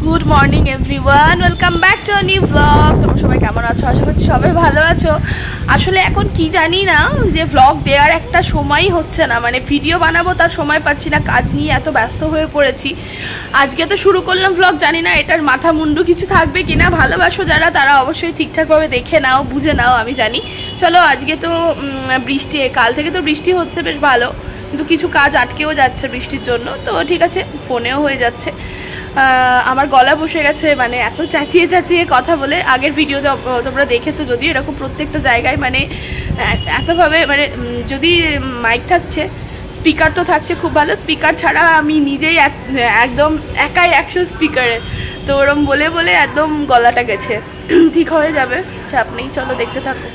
Good morning everyone, welcome back to a new blog. তোমরা সবাই কেমন আছো? আশা করছি সবাই ভালো আছো। আসলে এখন কি জানি না, যে ব্লগ দেওয়ার একটা সময়ই হচ্ছে না, মানে ভিডিও বানাবো তার সময় পাচ্ছি না, কাজ নিয়ে এত ব্যস্ত হয়ে পড়েছি। আজকে তো শুরু করলাম ব্লগ, জানি না এটার মাথা মুন্ডু কিছু থাকবে কিনা। ভালোবাসো যারা, তারা অবশ্যই ঠিকঠাকভাবে দেখে নাও, বুঝে নাও, আমি জানি। চলো, আজকে তো বৃষ্টি, কাল থেকে তো বৃষ্টি হচ্ছে, বেশ ভালো, কিন্তু কিছু কাজ আটকেও যাচ্ছে বৃষ্টির জন্য। তো ঠিক আছে, ফোনেও হয়ে যাচ্ছে। আমার গলা বসে গেছে, মানে এত চাচিয়ে চাচিয়ে কথা বলে। আগের ভিডিওতে তোমরা দেখেছো যদি, এরকম প্রত্যেকটা জায়গায় মানে এতভাবে, মানে যদি মাইক থাকছে, স্পিকার তো থাকছে খুব ভালো, স্পিকার ছাড়া আমি নিজেই একদম একাই 100 স্পিকারে, তো ওরম বলে বলে একদম গলাটা গেছে। ঠিক হয়ে যাবে, চাপ নেই, চলো দেখতে থাকো।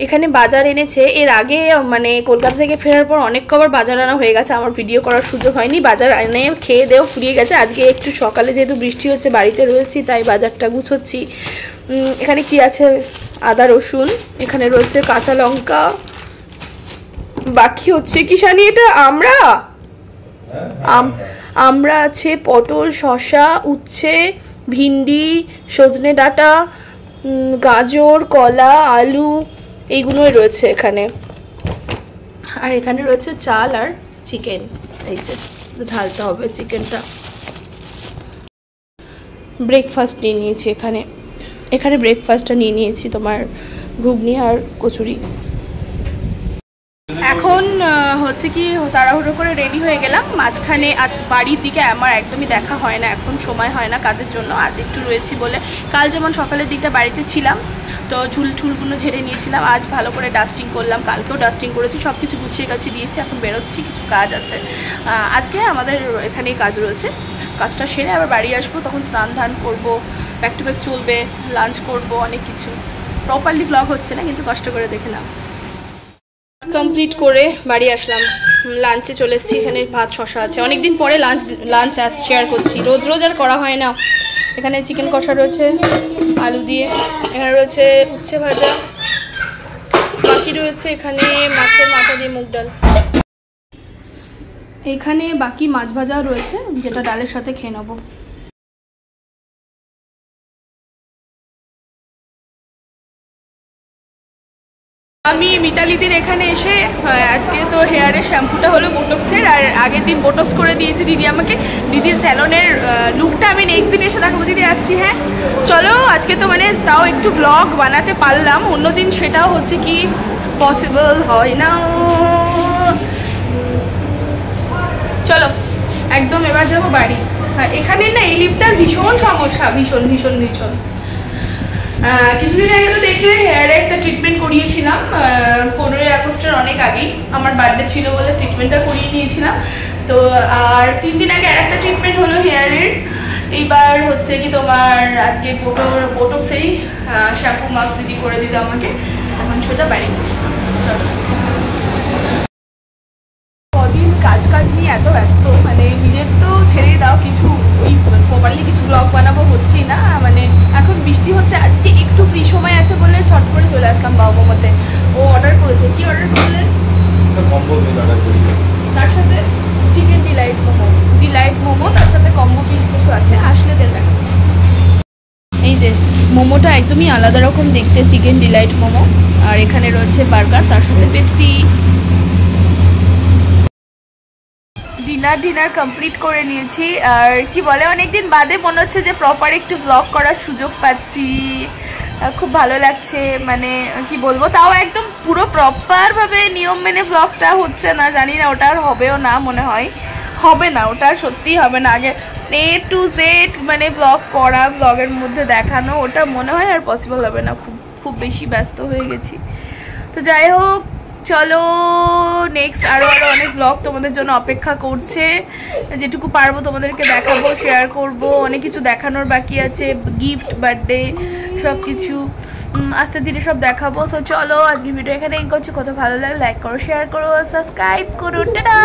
এখানে বাজার এনেছে, এর আগে মানে কলকাতা থেকে ফেরার পর অনেক কবার বাজার আনা হয়ে গেছে, আমার ভিডিও করার সুযোগ হয়নি। বাজার এনে খেয়ে দেও ফুরিয়ে গেছে। আজকে একটু সকালে যেহেতু বৃষ্টি হচ্ছে, বাড়িতে রয়েছি, তাই বাজারটা গুছোচ্ছি। এখানে কি আছে? আদা রসুন, এখানে রয়েছে কাঁচা লঙ্কা, বাকি হচ্ছে কি জানি এটা, আমরা আছে, পটল, শসা, উচ্ছে, ভিন্ডি, সজনে ডাঁটা, গাজর, কলা, আলু, এইগুলোই রয়েছে এখানে। আর এখানে রয়েছে চাল আর চিকেন, এই যে ঢালতে হবে চিকেনটা। ব্রেকফাস্ট নিয়ে নিয়েছি এখানে ব্রেকফাস্টটা নিয়ে নিয়েছি, তোমার ঘুগনি আর কচুরি। এখন হচ্ছে কি, তাড়াহুড়ো করে রেডি হয়ে গেলাম। মাঝখানে আজ বাড়ির দিকে আমার একদমই দেখা হয় না, এখন সময় হয় না কাজের জন্য, আজ একটু রয়েছি বলে। কাল যেমন সকালের দিকটা বাড়িতে ছিলাম, তো চুলগুলো ঝেড়ে নিয়েছিলাম, আজ ভালো করে ডাস্টিং করলাম, কালকেও ডাস্টিং করেছি, সব কিছু গুছিয়ে গাছি দিয়েছি। এখন বেরোচ্ছি, কিছু কাজ আছে আজকে আমাদের এখানেই কাজ রয়েছে। কাজটা সেরে আবার বাড়ি আসবো, তখন স্নান ধান করবো, ব্যাক টু ব্যাক চলবে, লাঞ্চ করবো, অনেক কিছু। প্রপারলি ব্লগ হচ্ছে না, কিন্তু কষ্ট করে দেখে নাও। কমপ্লিট করে বাড়ি আসলাম, লাঞ্চে চলে এসেছি। এখানে ভাত শসা আছে, অনেকদিন পরে লাঞ্চ শেয়ার করছি, রোজ রোজ আর করা হয় না। এখানে চিকেন কষা রয়েছে আলু দিয়ে, এখানে রয়েছে উচ্ছে ভাজা, বাকি রয়েছে এখানে মাছের মাথা দিয়ে মুগ ডাল, এখানে বাকি মাছ ভাজা রয়েছে, যেটা ডালের সাথে খেয়ে নেবো। আমি মিতালিদির এখানে এসে আজকে তো হেয়ারের শ্যাম্পুটা হলো বোটক্সের, আর আগের দিন বোটক্স করে দিয়েছে দিদি আমাকে। দিদির স্যালনের লুকটা আমি নেক্সট দিন এসে দেখাবো। দিদি আসছি, হ্যাঁ চলো। আজকে তো মানে তাও একটু ব্লগ বানাতে পারলাম, অন্যদিন সেটাও হচ্ছে কি পসিবল হয় না। চলো একদম এবার যাবো বাড়ি। এখানে না এই লিফটার ভীষণ সমস্যা, ভীষণ ভীষণ ভীষণ। কিছুদিন আগে তো দেখলে হেয়ারে একটা ট্রিটমেন্ট করিয়েছিলাম, 15ই আগস্টের অনেক আগেই, আমার বার্থডে ছিল বলে ট্রিটমেন্টটা করিয়ে নিয়েছিলাম। তো আর 3 দিন আগে আরেকটা ট্রিটমেন্ট হলো হেয়ারের। এইবার হচ্ছে কি তোমার আজকে বোটক্সেই শ্যাম্পু মাস্ক দিদি করে দিল আমাকে। এখন সোজা বাড়ি। কদিন কাজ নিয়ে এত ব্যস্ত, মানে নিজের তো ছেড়েই দাও, কিছু ওই প্রপারলি কিছু ব্লগ বানাবো হচ্ছেই না। মানে এখন বৃষ্টি হচ্ছে, আজকে একটু ফ্রি সময় আছে বলে ছট করে চলে আসলাম বাবা মোমোতে। ও অর্ডার করেছে, কি অর্ডার করলেন? তার সাথে চিকেন ডিলাইট মোমো, তার সাথে কম্বো পিস কিছু আছে, আসলে তেল দেখাচ্ছি। এই যে মোমোটা একদমই আলাদা রকম দেখতে, চিকেন ডিলাইট মোমো। আর এখানে রয়েছে বার্গার, তার সাথে পেপসি। ডিনার কমপ্লিট করে নিয়েছি। আর কি বলে, অনেকদিন বাদে মনে হচ্ছে যে প্রপার একটু ব্লগ করার সুযোগ পাচ্ছি, খুব ভালো লাগছে। মানে কি বলবো, তাও একদম পুরো প্রপারভাবে নিয়ম মেনে ব্লগটা হচ্ছে না, জানি না ওটা আর হবেও না, মনে হয় হবে না, ওটা সত্যিই হবে না। আগে A to Z মানে ব্লগ করা, ব্লগের মধ্যে দেখানো, ওটা মনে হয় আর পসিবল হবে না, খুব বেশি ব্যস্ত হয়ে গেছি। তো যাই হোক, চলো নেক্সট আরো অনেক ব্লগ তোমাদের জন্য অপেক্ষা করছে, যেটুকু পারবো তোমাদেরকে দেখাবো, শেয়ার করব। অনেক কিছু দেখানোর বাকি আছে, গিফট, বার্থডে, সব কিছু আস্তে ধীরে সব দেখাবো। সো চলো আজকে ভিডিও এখানে করছি। কত ভালো লাগে, লাইক করো, শেয়ার করো, সাবস্ক্রাইব করো, টাটা।